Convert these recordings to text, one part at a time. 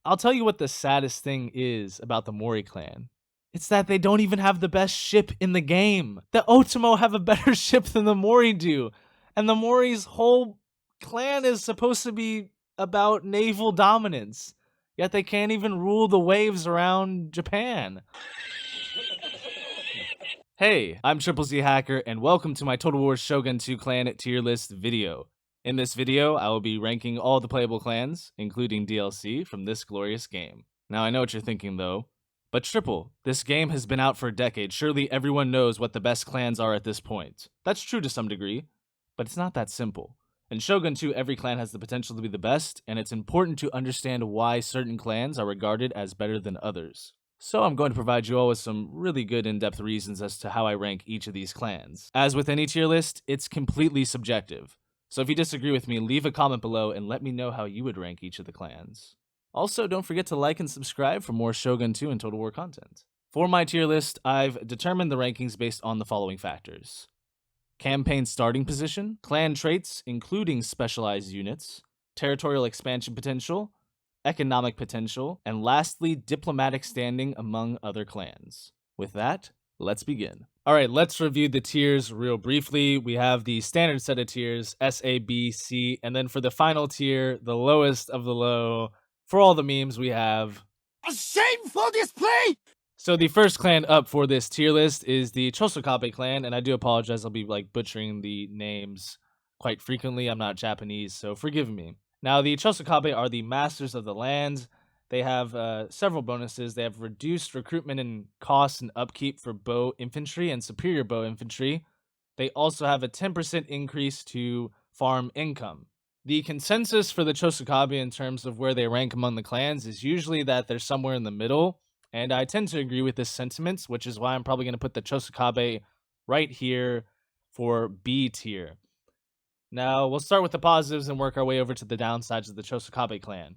I'll tell you what the saddest thing is about the Mori clan. It's that they don't even have the best ship in the game. The Otomo have a better ship than the Mori do. And the Mori's whole clan is supposed to be about naval dominance. Yet they can't even rule the waves around Japan. Hey, I'm Triple Z Hacker, and welcome to my Total War Shogun 2 clan tier list video. In this video, I will be ranking all the playable clans, including DLC, from this glorious game. Now, I know what you're thinking though, but Triple, this game has been out for a decade. Surely everyone knows what the best clans are at this point. That's true to some degree, but it's not that simple. In Shogun 2, every clan has the potential to be the best, and it's important to understand why certain clans are regarded as better than others. So I'm going to provide you all with some really good in-depth reasons as to how I rank each of these clans. As with any tier list, it's completely subjective. So if you disagree with me, leave a comment below and let me know how you would rank each of the clans. Also, don't forget to like and subscribe for more Shogun 2 and Total War content. For my tier list, I've determined the rankings based on the following factors: campaign starting position, clan traits including specialized units, territorial expansion potential, economic potential, and lastly, diplomatic standing among other clans. With that, let's begin. Alright, let's review the tiers real briefly. We have the standard set of tiers, S, A, B, C, and then for the final tier, the lowest of the low, for all the memes we have A shameful display! So the first clan up for this tier list is the Chosokabe clan, and I do apologize, I'll be butchering the names quite frequently. I'm not Japanese, so forgive me. Now, the Chosokabe are the masters of the land. They have several bonuses. They have reduced recruitment and cost and upkeep for bow infantry and superior bow infantry. They also have a 10% increase to farm income. The consensus for the Chosokabe in terms of where they rank among the clans is usually that they're somewhere in the middle, and I tend to agree with this sentiment, which is why I'm probably going to put the Chosokabe right here for B tier. Now, we'll start with the positives and work our way over to the downsides of the Chosokabe clan.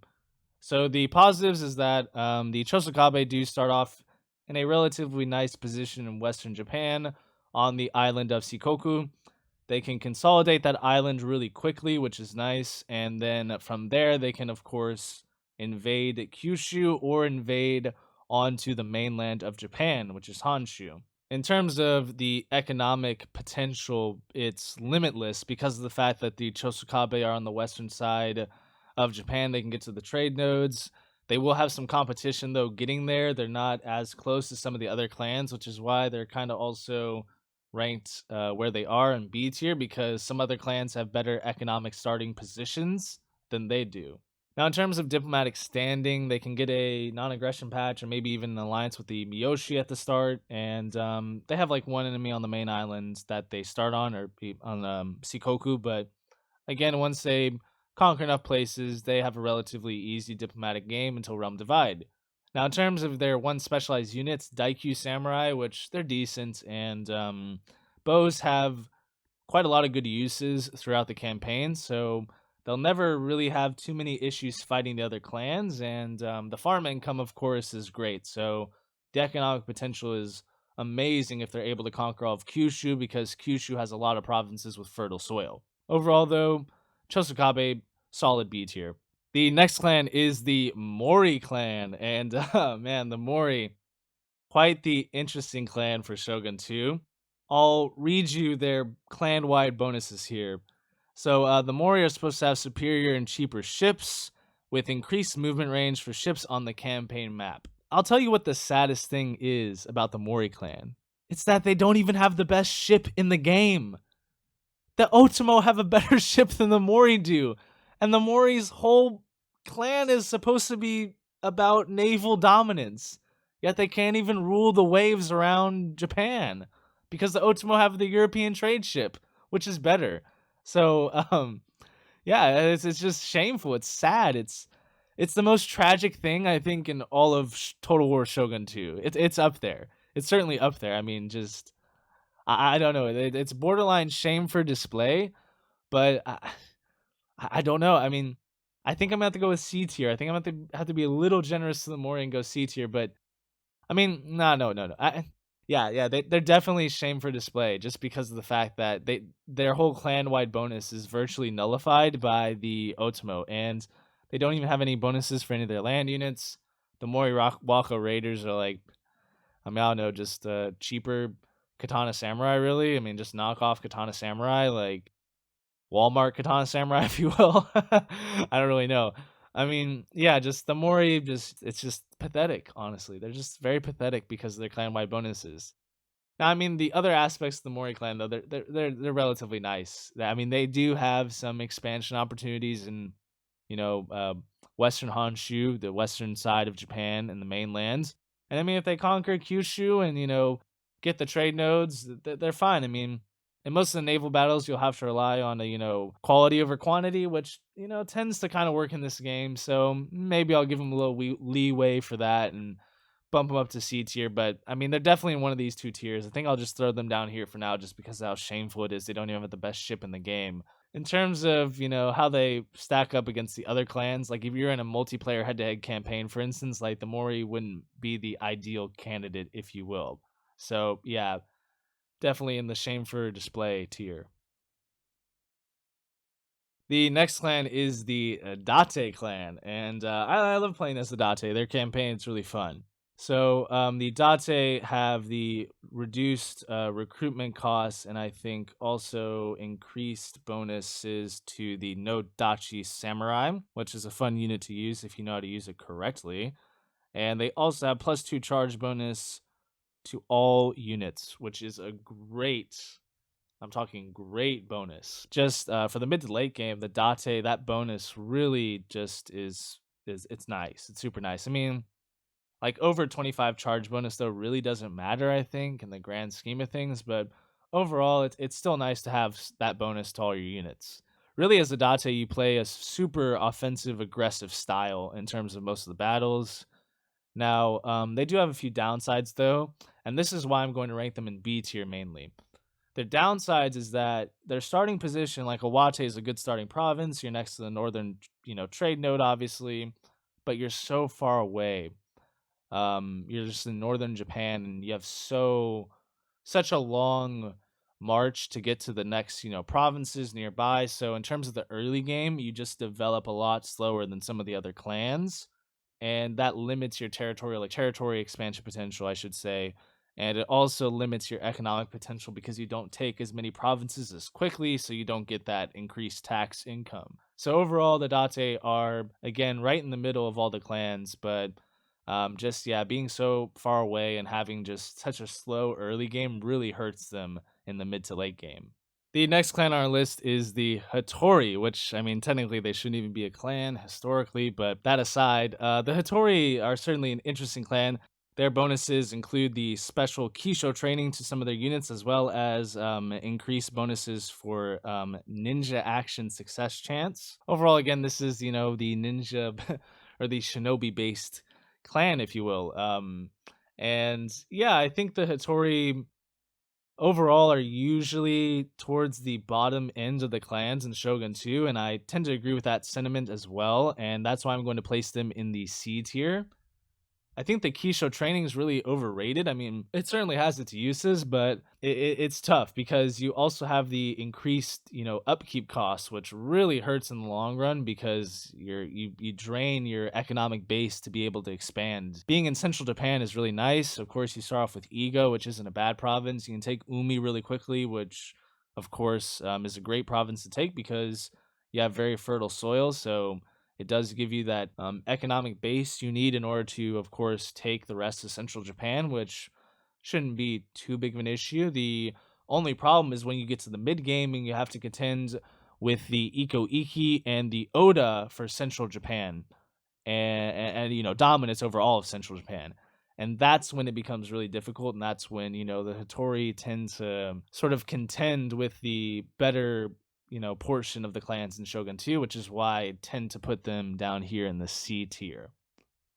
So the positives is that the Chosokabe do start off in a relatively nice position in western Japan on the island of Shikoku. They can consolidate that island really quickly, which is nice, and then from there they can, of course, invade Kyushu or invade onto the mainland of Japan, which is Honshu. In terms of the economic potential, it's limitless because of the fact that the Chosokabe are on the western side of Japan. They can get to the trade nodes. They will have some competition, though, getting there. They're not as close as some of the other clans, which is why they're kind of also ranked where they are in B tier, because some other clans have better economic starting positions than they do. Now, in terms of diplomatic standing, they can get a non-aggression patch or maybe even an alliance with the Miyoshi at the start, and they have one enemy on the main island that they start on, or on Shikoku, but again, once they conquer enough places, they have a relatively easy diplomatic game until Realm Divide. Now, in terms of their one specialized units, Daikyu Samurai, which they're decent, and bows have quite a lot of good uses throughout the campaign, so they'll never really have too many issues fighting the other clans, and the farm income, of course, is great. So the economic potential is amazing if they're able to conquer all of Kyushu, because Kyushu has a lot of provinces with fertile soil. Overall, though, Chosokabe, solid B tier. The next clan is the Mori clan, and man, the Mori, quite the interesting clan for Shogun 2. I'll read you their clan-wide bonuses here. So the Mori are supposed to have superior and cheaper ships with increased movement range for ships on the campaign map. I'll tell you what the saddest thing is about the Mori clan. It's that they don't even have the best ship in the game. The Otomo have a better ship than the Mori do, and the Mori's whole clan is supposed to be about naval dominance. Yet they can't even rule the waves around Japan because the Otomo have the European trade ship, which is better. So, yeah, it's just shameful. It's sad. It's the most tragic thing I think in all of Total War Shogun 2. It's up there. It's certainly up there. I mean, just I don't know. It's borderline shame for display, but I don't know. I mean, I think I'm gonna have to go with C tier. I think I'm gonna have to be a little generous to the Mori and go C tier. But I mean, no. Yeah. They're definitely shame for display, just because of the fact that their whole clan wide bonus is virtually nullified by the Otomo, and They don't even have any bonuses for any of their land units. The Wako Raiders are like, I mean, I don't know, just cheaper Katana Samurai, really. I mean, just knock off Katana Samurai, like Walmart Katana Samurai, if you will. I don't really know. I mean, yeah, just the Mori, just it's just pathetic. Honestly, they're just very pathetic because of their clan wide bonuses. Now, I mean, the other aspects of the Mori clan, though, they're relatively nice. I mean, they do have some expansion opportunities in, you know, Western Honshu, the western side of Japan and the mainlands. And I mean, if they conquer Kyushu and get the trade nodes, they're fine. I mean, in most of the naval battles, you'll have to rely on quality over quantity, which tends to kind of work in this game. So maybe I'll give them a little leeway for that and bump them up to C tier, but I mean, they're definitely in one of these two tiers. I think I'll just throw them down here for now just because of how shameful it is. They don't even have the best ship in the game. In terms of, how they stack up against the other clans, like if you're in a multiplayer head-to-head campaign, for instance, like the Mori wouldn't be the ideal candidate, if you will. So, yeah, definitely in the shame for display tier. The next clan is the Date clan, and I love playing as the Date. Their campaign is really fun. So the Date have the reduced recruitment costs, and I think also increased bonuses to the No Dachi Samurai, which is a fun unit to use if you know how to use it correctly. And they also have +2 charge bonus to all units, which is a great, I'm talking great bonus. Just for the mid to late game, the Date, that bonus really just is it's nice. It's super nice. I mean, like over 25 charge bonus though really doesn't matter, I think, in the grand scheme of things, but overall it's still nice to have that bonus to all your units. Really, as a Date, you play a super offensive, aggressive style in terms of most of the battles. Now, they do have a few downsides though, and this is why I'm going to rank them in B tier mainly. Their downsides is that their starting position, like Iwate, is a good starting province. You're next to the northern, trade node, obviously, but you're so far away. You're just in northern Japan, and you have such a long march to get to the next, provinces nearby. So in terms of the early game, you just develop a lot slower than some of the other clans, and that limits your territory expansion potential, I should say. And it also limits your economic potential because you don't take as many provinces as quickly, so you don't get that increased tax income. So overall, the Date are again right in the middle of all the clans, but just yeah, being so far away and having just such a slow early game really hurts them in the mid to late game. The next clan on our list is the Hattori, which, I mean, technically they shouldn't even be a clan historically, but that aside, the Hattori are certainly an interesting clan. Their bonuses include the special Kisho training to some of their units, as well as increased bonuses for ninja action success chance. Overall, again, this is, the ninja or the shinobi based clan, if you will. And yeah, I think the Hattori overall are usually towards the bottom end of the clans in Shogun 2, and I tend to agree with that sentiment as well, and that's why I'm going to place them in the C tier. I think the Kisho training is really overrated. I mean, it certainly has its uses, but it's tough because you also have the increased, upkeep costs, which really hurts in the long run because you drain your economic base to be able to expand. Being in central Japan is really nice. Of course, you start off with Iga, which isn't a bad province. You can take Umi really quickly, which of course is a great province to take because you have very fertile soil. So it does give you that economic base you need in order to, of course, take the rest of central Japan, which shouldn't be too big of an issue. The only problem is when you get to the mid game and you have to contend with the Iko Iki and the Oda for central Japan and dominance over all of central Japan. And that's when it becomes really difficult, and that's when the Hattori tend to sort of contend with the better portion of the clans in Shogun 2, which is why I tend to put them down here in the C tier.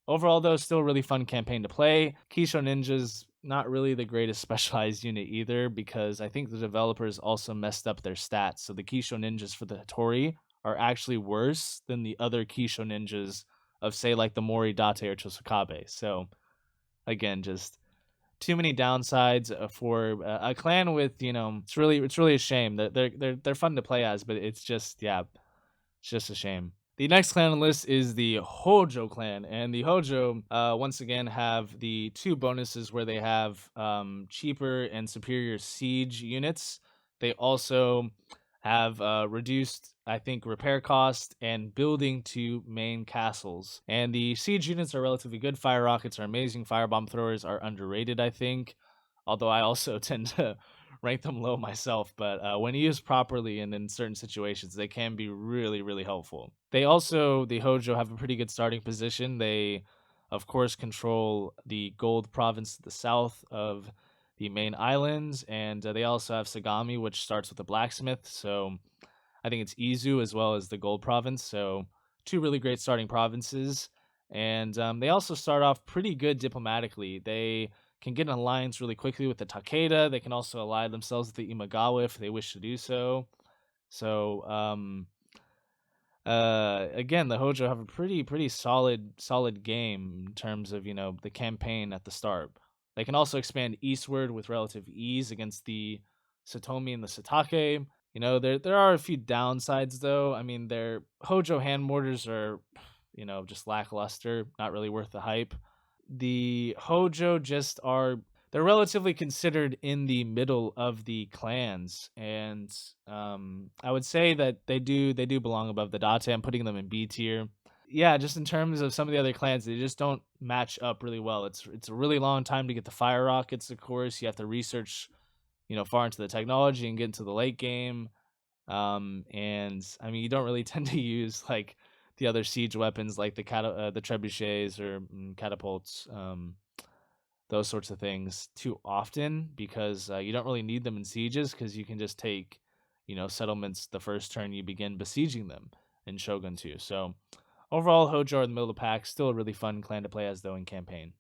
Overall, though, still a really fun campaign to play. Kisho Ninja's not really the greatest specialized unit either, because I think the developers also messed up their stats. So the Kisho Ninjas for the Hattori are actually worse than the other Kisho Ninjas of, say, like the Mori, Date, or Chosokabe. So again, just too many downsides for a clan with it's really a shame that they're fun to play as, but it's just, yeah, it's just a shame. The next clan on the list is the Hojo clan, and the Hojo once again have the two bonuses where they have cheaper and superior siege units. They also have reduced, I think, repair cost and building to main castles. And the siege units are relatively good. Fire rockets are amazing. Firebomb throwers are underrated, I think. Although I also tend to rank them low myself, but when used properly and in certain situations, they can be really, really helpful. They also, the Hojo, have a pretty good starting position. They, of course, control the gold province to the south of the main islands, and they also have Sagami, which starts with a blacksmith. So I think it's Izu as well as the gold province. So two really great starting provinces. And they also start off pretty good diplomatically. They can get an alliance really quickly with the Takeda. They can also ally themselves with the Imagawa if they wish to do so. So again, the Hojo have a pretty solid game in terms of the campaign at the start. They can also expand eastward with relative ease against the Satomi and the Satake. There are a few downsides though. I mean, their Hojo hand mortars are just lackluster, not really worth the hype. The Hojo just are they're relatively considered in the middle of the clans, and I would say that they do belong above the Date. I'm putting them in B tier. Yeah, just in terms of some of the other clans, they just don't match up really well. It's a really long time to get the fire rockets. Of course, you have to research far into the technology and get into the late game. And I mean, you don't really tend to use like the other siege weapons like the trebuchets or catapults, those sorts of things too often because you don't really need them in sieges because you can just take settlements the first turn you begin besieging them in Shogun 2. So overall, Hojo are in the middle of the pack, still a really fun clan to play as though in campaign.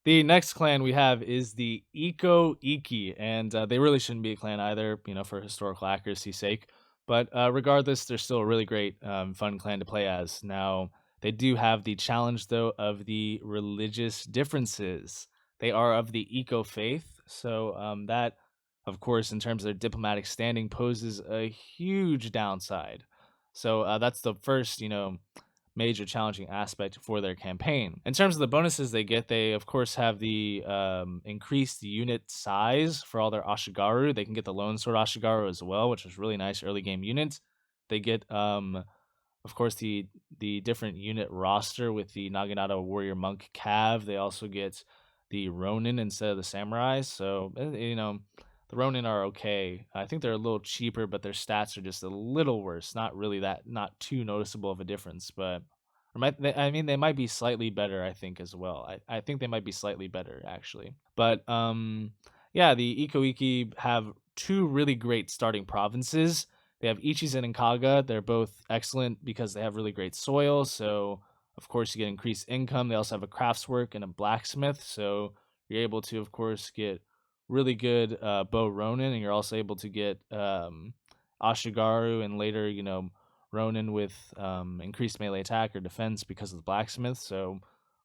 The next clan we have is the Iko Iki, and they really shouldn't be a clan either, for historical accuracy's sake. But regardless, they're still a really great, fun clan to play as. Now, they do have the challenge, though, of the religious differences. They are of the Eco faith, so that, of course, in terms of their diplomatic standing, poses a huge downside. So that's the first, major challenging aspect for their campaign. In terms of the bonuses they of course have the increased unit size for all their Ashigaru. They can get the Lone Sword Ashigaru as well, which is really nice early game unit. They get of course the different unit roster with the Naginata Warrior Monk Cav. They also get the Ronin instead of the Samurais. So the Ronin are okay. I think they're a little cheaper, but their stats are just a little worse. Not too noticeable of a difference, but I mean, they might be slightly better. I think as well. I think they might be slightly better actually. But yeah, the Ikoiki have two really great starting provinces. They have Ichizen and Kaga. They're both excellent because they have really great soil. So of course you get increased income. They also have a craftswork and a blacksmith. So you're able to, of course, get really good bow Ronin, and you're also able to get Ashigaru and later, Ronin with increased melee attack or defense because of the blacksmith. So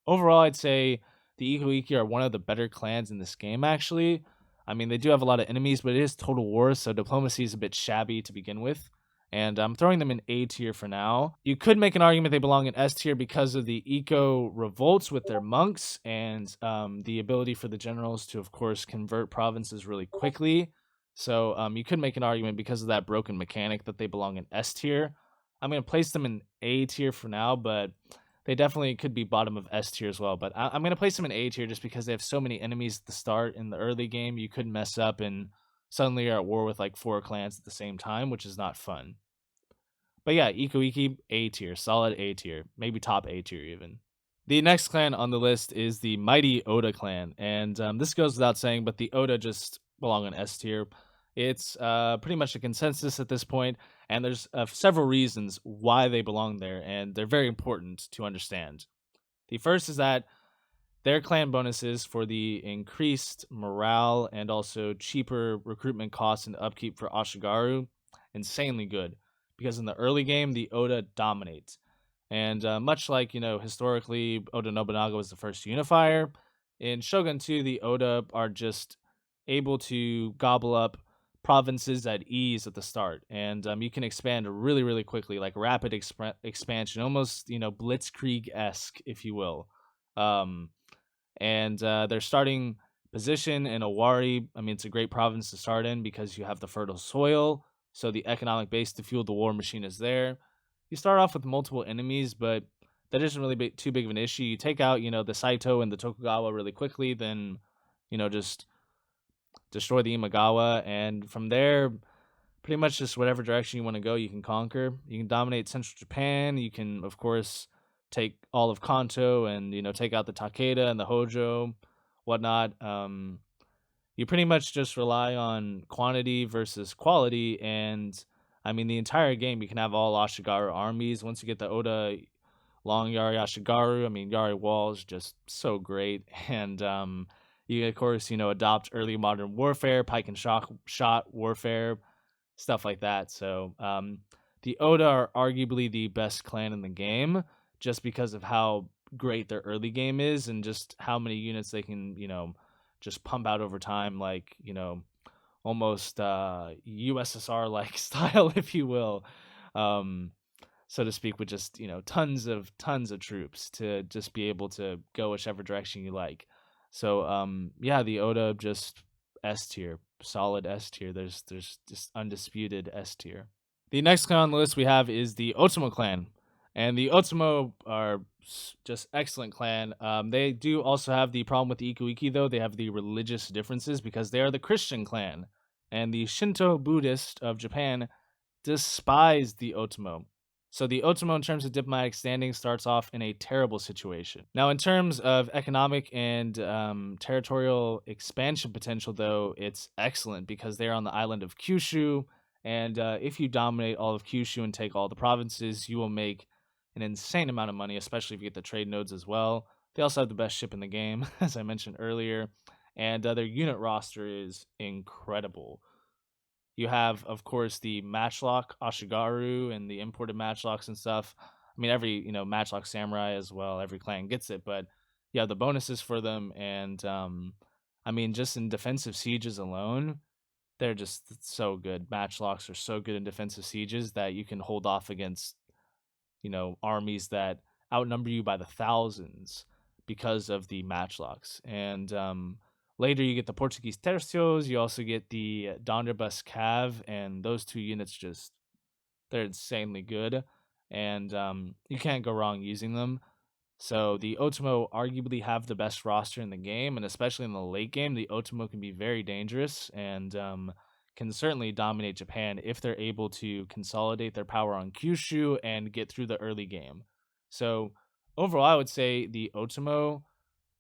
overall, I'd say the Ikoiki are one of the better clans in this game, actually. I mean, they do have a lot of enemies, but it is Total War, so diplomacy is a bit shabby to begin with. And I'm throwing them in A tier for now. You could make an argument they belong in S tier because of the eco revolts with their monks and the ability for the generals to, of course, convert provinces really quickly. So you could make an argument because of that broken mechanic that they belong in S tier. I'm going to place them in A tier for now, but they definitely could be bottom of S tier as well. But I'm going to place them in A tier just because they have so many enemies at the start in the early game. You could mess up and suddenly you're at war with like 4 clans at the same time, which is not fun. But yeah, Ikoiki, A tier, solid A tier, maybe top A tier even. The next clan on the list is the mighty Oda clan, and this goes without saying, but the Oda just belong in S tier. It's pretty much a consensus at this point, and there's several reasons why they belong there, and they're very important to understand. The first is that their clan bonuses for the increased morale and also cheaper recruitment costs and upkeep for Ashigaru, insanely good. Because in the early game, the Oda dominates. And much like, historically, Oda Nobunaga was the first unifier, in Shogun 2, the Oda are just able to gobble up provinces at ease at the start, and you can expand really, really quickly, like rapid expansion, almost blitzkrieg esque, if you will. Um, and their starting position in Owari, I mean, it's a great province to start in because you have the fertile soil, so the economic base to fuel the war machine is there. You start off with multiple enemies, but that isn't really too big of an issue. You take out, the Saito and the Tokugawa really quickly, then, just destroy the Imagawa, and from there, pretty much just whatever direction you want to go, you can conquer. You can dominate central Japan. You can, of course, take all of Kanto and take out the Takeda and the Hojo, whatnot. You pretty much just rely on quantity versus quality, and I mean the entire game. You can have all Ashigaru armies. Once you get the Oda Long Yari Ashigaru, I mean Yari Wall is just so great, and you of course adopt early modern warfare, pike and shot warfare, stuff like that. So the Oda are arguably the best clan in the game, just because of how great their early game is and just how many units they can just pump out over time, like almost USSR like style, if you will. Um, so to speak, with just tons of troops to just be able to go whichever direction you like. So yeah, the Oda just S tier, solid S tier. There's just undisputed S tier. The next clan on the list we have is the Otomo clan, and the Otomo are just excellent clan. They do also have the problem with the Ikuiki though. They have the religious differences because they are the Christian clan, and the Shinto Buddhist of Japan despise the Otomo. So the Otomo, in terms of diplomatic standing, starts off in a terrible situation. Now, in terms of economic and territorial expansion potential, though, it's excellent because they're on the island of Kyushu. And if you dominate all of Kyushu and take all the provinces, you will make an insane amount of money, especially if you get the trade nodes as well. They also have the best ship in the game, as I mentioned earlier. And their unit roster is incredible. You have, of course, the Matchlock Ashigaru and the imported Matchlocks and stuff. I mean, every Matchlock Samurai as well. Every clan gets it, but yeah, the bonuses for them, and I mean, just in defensive sieges alone, they're just so good. Matchlocks are so good in defensive sieges that you can hold off against armies that outnumber you by the thousands because of the matchlocks. And later you get the Portuguese tercios, you also get the Donderbus Cav, and those two units just they're insanely good, and you can't go wrong using them. So the Otomo arguably have the best roster in the game, and especially in the late game, the Otomo can be very dangerous and can certainly dominate Japan if they're able to consolidate their power on Kyushu and get through the early game. So overall, I would say the Otomo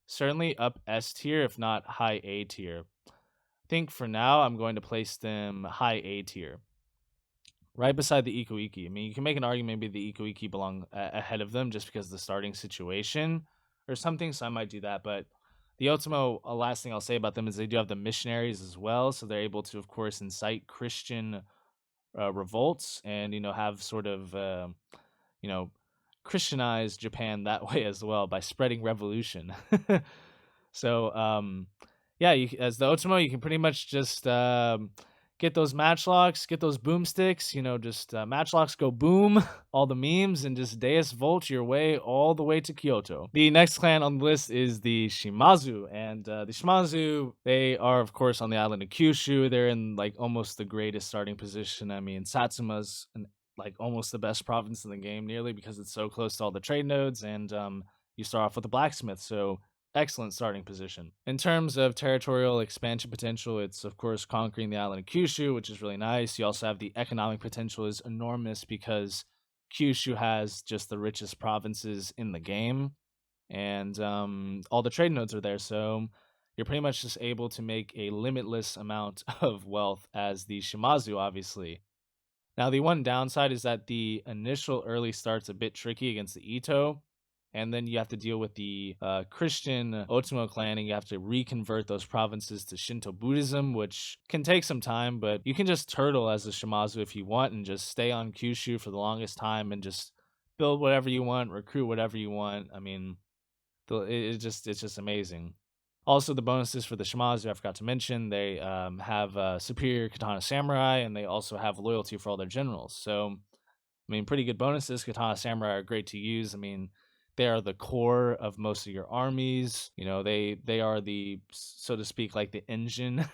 certainly up S tier, if not high A tier. I think for now, I'm going to place them high A tier, right beside the Ikuiki. I mean, you can make an argument maybe the Ikuiki belong ahead of them just because of the starting situation or something. So I might do that. But the Otomo, last thing I'll say about them is they do have the missionaries as well. So they're able to, of course, incite Christian revolts and, have sort of, you know, Christianize Japan that way as well by spreading revolution. So, yeah, as the Otomo, you can pretty much just get those matchlocks, get those boomsticks, just matchlocks go boom, all the memes, and just Deus Volt your way all the way to Kyoto. The next clan on the list is the Shimazu, and the Shimazu, they are, of course, on the island of Kyushu. They're in like almost the greatest starting position. I mean, Satsuma's like almost the best province in the game, nearly because it's so close to all the trade nodes, and you start off with the blacksmith. So excellent starting position. In terms of territorial expansion potential, it's of course conquering the island of Kyushu, which is really nice. You also have the economic potential is enormous because Kyushu has just the richest provinces in the game, and all the trade nodes are there. So you're pretty much just able to make a limitless amount of wealth as the Shimazu, obviously. Now, the one downside is that the initial early start's a bit tricky against the Ito, and then you have to deal with the Christian Otomo clan, and you have to reconvert those provinces to Shinto Buddhism, which can take some time, but you can just turtle as a Shimazu if you want and just stay on Kyushu for the longest time and just build whatever you want, recruit whatever you want. I mean, it's just amazing. Also, the bonuses for the Shimazu, I forgot to mention, they have superior katana samurai, and they also have loyalty for all their generals. So, I mean, pretty good bonuses. Katana Samurai are great to use. I mean, they are the core of most of your armies. You know, they are the, so to speak, like the engine,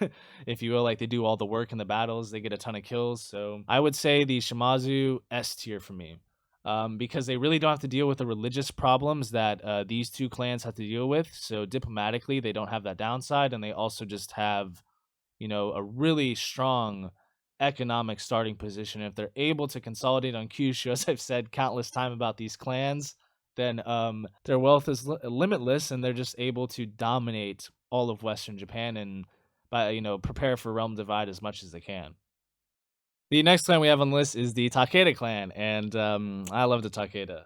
if you will. Like they do all the work in the battles. They get a ton of kills. So I would say the Shimazu S tier for me. Because they really don't have to deal with the religious problems that these two clans have to deal with. So diplomatically, they don't have that downside, and they also just have, you know, a really strong economic starting position. If they're able to consolidate on Kyushu, as I've said countless time about these clans, then their wealth is limitless, and they're just able to dominate all of Western Japan and by prepare for realm divide as much as they can. The next clan we have on the list is the Takeda clan, and I love the Takeda,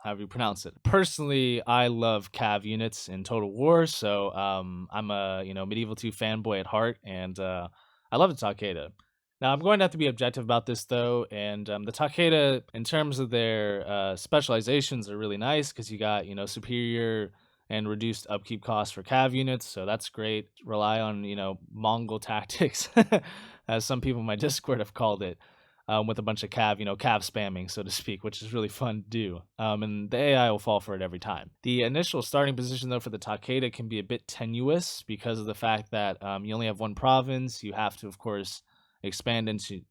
however you pronounce it. Personally, I love Cav units in Total War, so I'm a Medieval 2 fanboy at heart, and I love the Takeda. Now I'm going to have to be objective about this though, and the Takeda, in terms of their specializations, are really nice because you got superior and reduced upkeep costs for Cav units, so that's great. Rely on Mongol tactics, as some people in my Discord have called it, with a bunch of Cav, Cav spamming, so to speak, which is really fun to do. And the AI will fall for it every time. The initial starting position, though, for the Takeda can be a bit tenuous because of the fact that you only have one province. You have to, of course, expand into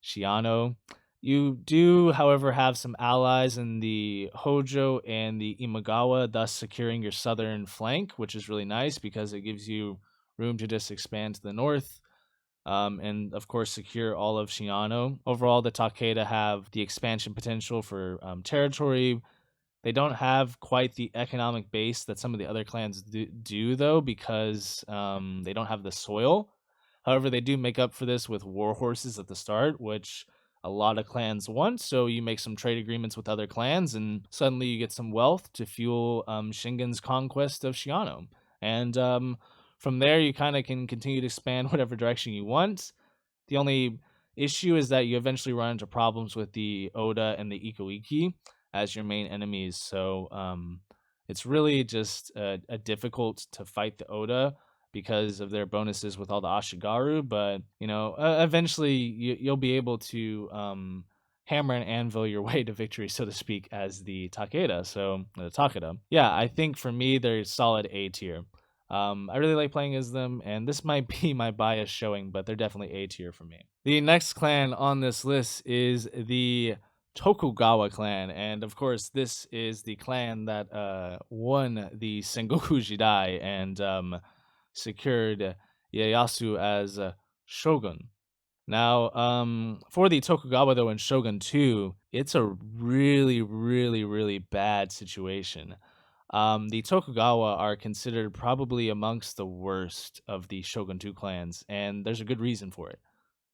Shiano. You do, however, have some allies in the Hojo and the Imagawa, thus securing your southern flank, which is really nice because it gives you room to just expand to the north. And of course, secure all of Shiano. Overall, the Takeda have the expansion potential for territory. They don't have quite the economic base that some of the other clans do though, because they don't have the soil. However, they do make up for this with war horses at the start, which a lot of clans want. So you make some trade agreements with other clans, and suddenly you get some wealth to fuel Shingen's conquest of Shiano. And from there, you kind of can continue to expand whatever direction you want. The only issue is that you eventually run into problems with the Oda and the Ikoiki as your main enemies. So it's really just difficult to fight the Oda because of their bonuses with all the Ashigaru. But eventually you'll be able to hammer and anvil your way to victory, so to speak, as the Takeda. So the Takeda, yeah, I think for me they're solid A tier. I really like playing as them, and this might be my bias showing, but they're definitely A tier for me. The next clan on this list is the Tokugawa clan, and of course, this is the clan that won the Sengoku Jidai and secured Ieyasu as Shogun. Now, for the Tokugawa though in Shogun 2, it's a really, really, really bad situation. The Tokugawa are considered probably amongst the worst of the Shogun 2 clans, and there's a good reason for it.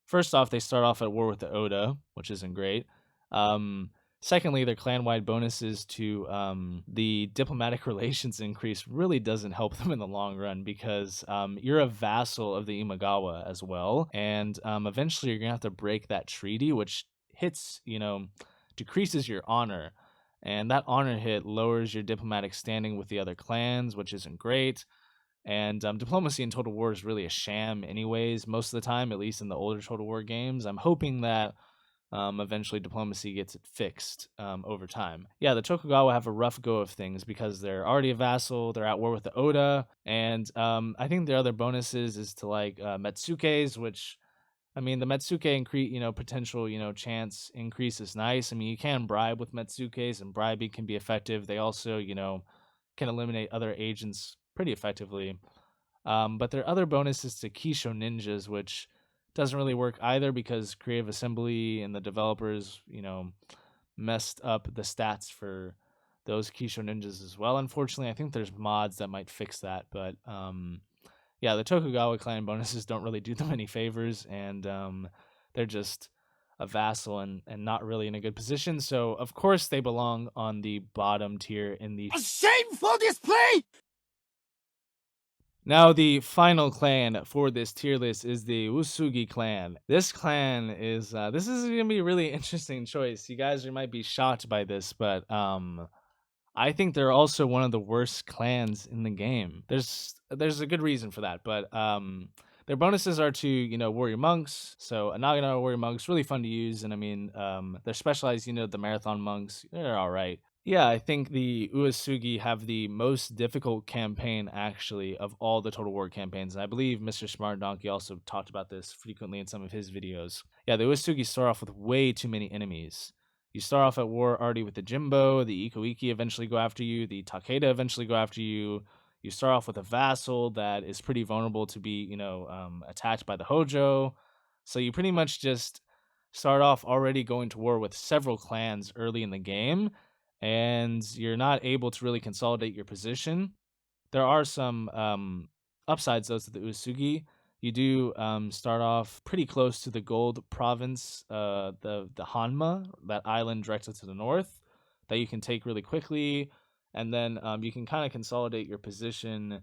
First off, they start off at war with the Oda, which isn't great. Um, Secondly, their clan-wide bonuses to the diplomatic relations increase really doesn't help them in the long run because you're a vassal of the Imagawa as well, and eventually you're gonna have to break that treaty, which hits, decreases your honor. And that honor hit lowers your diplomatic standing with the other clans, which isn't great. And diplomacy in Total War is really a sham, anyways, most of the time, at least in the older Total War games. I'm hoping that eventually diplomacy gets it fixed over time. Yeah, the Tokugawa have a rough go of things because they're already a vassal, they're at war with the Oda, and I think their other bonuses is to like Metsukes, which I mean, the Metsuke potential, chance increase is nice. I mean, you can bribe with Metsukes, and bribing can be effective. They also, can eliminate other agents pretty effectively. But there are other bonuses to Kisho ninjas, which doesn't really work either because Creative Assembly and the developers, messed up the stats for those Kisho ninjas as well. Unfortunately, I think there's mods that might fix that, but yeah, the Tokugawa clan bonuses don't really do them any favors, and they're just a vassal and not really in a good position. So of course they belong on the bottom tier in the. A shameful display! Now, the final clan for this tier list is the Usugi clan. This clan is this is gonna be a really interesting choice. You guys might be shocked by this, but I think they're also one of the worst clans in the game. There's a good reason for that, but their bonuses are to, warrior monks. So a Nagano warrior monks really fun to use, and I mean, they're specialized. The marathon monks, they're all right. Yeah, I think the Uesugi have the most difficult campaign actually of all the Total War campaigns. And I believe Mr. Smart Donkey also talked about this frequently in some of his videos. Yeah, the Uesugi start off with way too many enemies. You start off at war already with the Jimbo, the Iko eventually go after you, the Takeda eventually go after you. You start off with a vassal that is pretty vulnerable to be, attacked by the Hojo. So you pretty much just start off already going to war with several clans early in the game, and you're not able to really consolidate your position. There are some upsides though to the Usugi. You do start off pretty close to the Gold Province, the Hanma, that island directly to the north, that you can take really quickly, and then you can kind of consolidate your position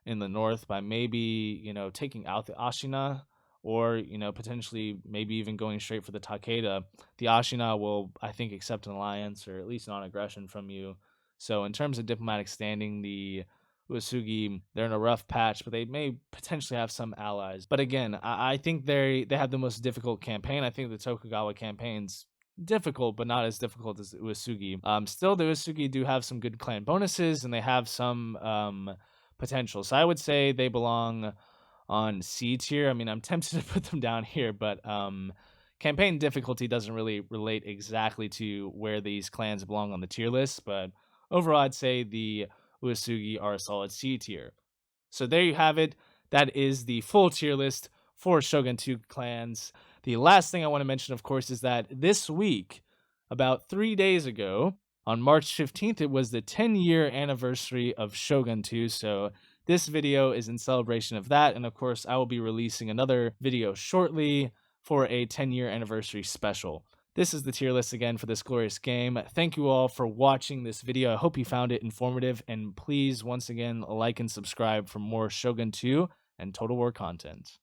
in the north by maybe taking out the Ashina, or potentially maybe even going straight for the Takeda. The Ashina will, I think, accept an alliance or at least non-aggression from you. So in terms of diplomatic standing, the Uesugi, they're in a rough patch, but they may potentially have some allies. But again, I think they have the most difficult campaign. I think the Tokugawa campaign's difficult, but not as difficult as the Uesugi. Still, the Uesugi do have some good clan bonuses, and they have some potential. So I would say they belong on C tier. I mean, I'm tempted to put them down here, but campaign difficulty doesn't really relate exactly to where these clans belong on the tier list. But overall, I'd say the Uesugi are a solid C tier. So there you have it. That is the full tier list for Shogun 2 clans. The last thing I want to mention, of course, is that this week, about 3 days ago, on March 15th, it was the 10-year anniversary of Shogun 2. So this video is in celebration of that. And of course, I will be releasing another video shortly for a 10-year anniversary special. This is the tier list again for this glorious game. Thank you all for watching this video. I hope you found it informative, and please, once again, like and subscribe for more Shogun 2 and Total War content.